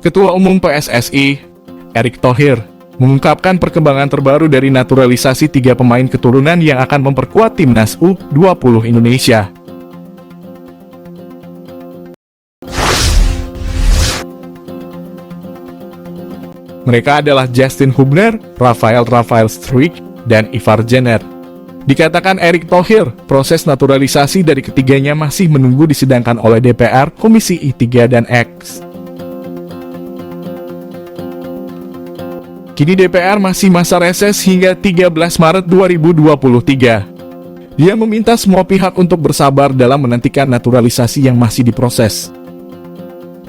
Ketua Umum PSSI, Erick Thohir, mengungkapkan perkembangan terbaru dari naturalisasi 3 pemain keturunan yang akan memperkuat timnas U20 Indonesia. Mereka adalah Justin Hubner, Rafael Struijk, dan Ivar Jenner. Dikatakan Erick Thohir, proses naturalisasi dari ketiganya masih menunggu disidangkan oleh DPR, Komisi I3 dan X. Kini DPR masih masa reses hingga 13 Maret 2023. Dia meminta semua pihak untuk bersabar dalam menantikan naturalisasi yang masih diproses.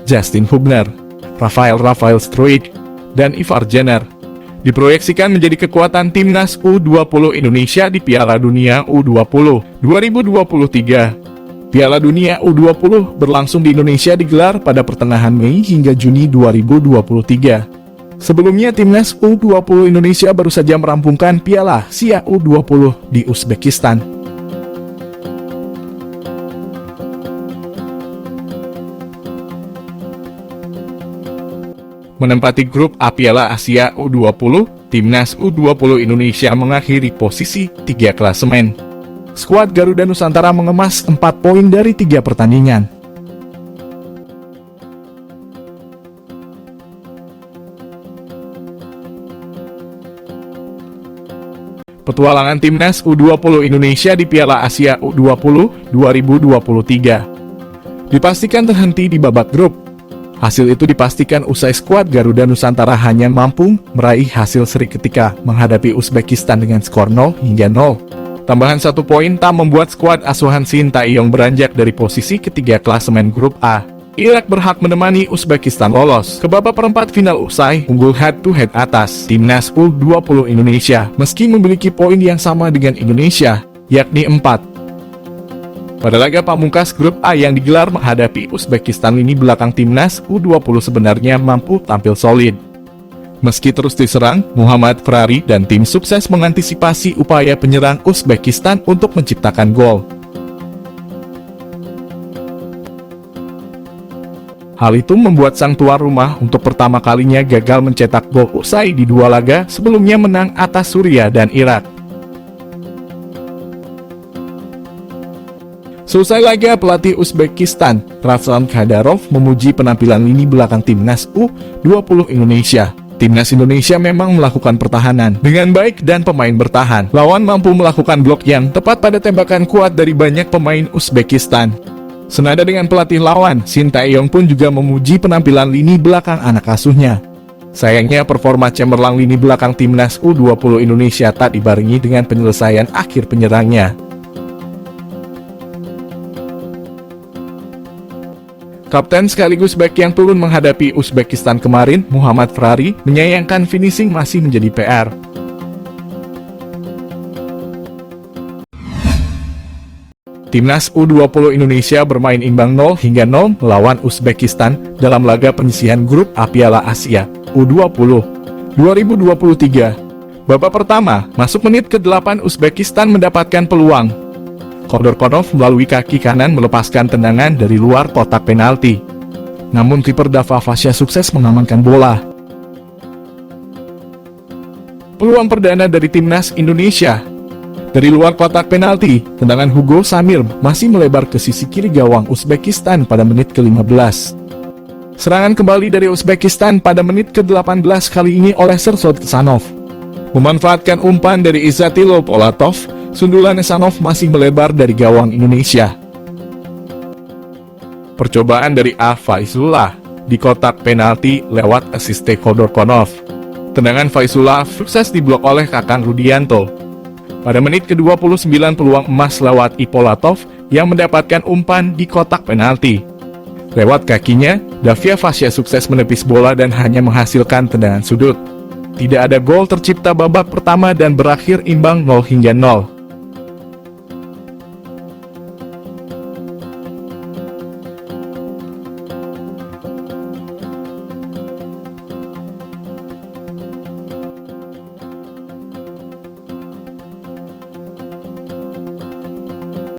Justin Hubner, Rafael Struijk, dan Ivar Jenner diproyeksikan menjadi kekuatan timnas U20 Indonesia di Piala Dunia U20 2023. Piala Dunia U20 berlangsung di Indonesia digelar pada pertengahan Mei hingga Juni 2023. Sebelumnya, timnas U20 Indonesia baru saja merampungkan Piala Asia U20 di Uzbekistan. Menempati grup A Piala Asia U20, timnas U20 Indonesia mengakhiri posisi 3 klasemen. Skuad Garuda Nusantara mengemas 4 poin dari 3 pertandingan. Petualangan timnas U20 Indonesia di Piala Asia U20 2023 dipastikan terhenti di babak grup. Hasil itu dipastikan usai skuad Garuda Nusantara hanya mampu meraih hasil seri ketika menghadapi Uzbekistan dengan skor 0-0. Tambahan 1 poin tak membuat skuad asuhan Shin Tae-yong beranjak dari posisi ketiga klasemen grup A. Irak berhak menemani Uzbekistan lolos ke babak perempat final usai unggul head-to-head atas timnas U20 Indonesia meski memiliki poin yang sama dengan Indonesia, yakni 4. Pada laga pamungkas grup A yang digelar menghadapi Uzbekistan, lini belakang timnas U20 sebenarnya mampu tampil solid. Meski terus diserang, Muhammad Ferrari dan tim sukses mengantisipasi upaya penyerang Uzbekistan untuk menciptakan gol. Hal itu membuat sang tuan rumah untuk pertama kalinya gagal mencetak gol usai di 2 laga sebelumnya menang atas Suriah dan Irak. Selesai laga, pelatih Uzbekistan, Raslan Khadarov, memuji penampilan lini belakang timnas U20 Indonesia. Timnas Indonesia memang melakukan pertahanan dengan baik dan pemain bertahan. Lawan mampu melakukan blok yang tepat pada tembakan kuat dari banyak pemain Uzbekistan. Senada dengan pelatih lawan, Shin Tae-yong pun juga memuji penampilan lini belakang anak asuhnya. Sayangnya performa cemerlang lini belakang timnas U20 Indonesia tak dibarengi dengan penyelesaian akhir penyerangnya. Kapten sekaligus bek yang turun menghadapi Uzbekistan kemarin, Muhammad Ferrari, menyayangkan finishing masih menjadi PR. Timnas U20 Indonesia bermain imbang 0-0 melawan Uzbekistan dalam laga penyisihan grup A Piala Asia U20 2023. Babak pertama, masuk menit ke-8 Uzbekistan mendapatkan peluang. Khodorkonov melalui kaki kanan melepaskan tendangan dari luar kotak penalti. Namun kiper Dava Fasya sukses mengamankan bola. Peluang perdana dari timnas Indonesia. Dari luar kotak penalti, tendangan Hugo Samir masih melebar ke sisi kiri gawang Uzbekistan pada menit ke-15. Serangan kembali dari Uzbekistan pada menit ke-18 kali ini oleh Sherzod Sanov. Memanfaatkan umpan dari Izzatillo Polatov, sundulan Sanov masih melebar dari gawang Indonesia. Percobaan dari A. Faizullah di kotak penalti lewat asiste Khodorkonov. Tendangan Faizullah sukses diblok oleh Kakang Rudianto. Pada menit ke-29 peluang emas lewat Ipolatov yang mendapatkan umpan di kotak penalti. Lewat kakinya, Davia Fasya sukses menepis bola dan hanya menghasilkan tendangan sudut. Tidak ada gol tercipta babak pertama dan berakhir imbang 0-0.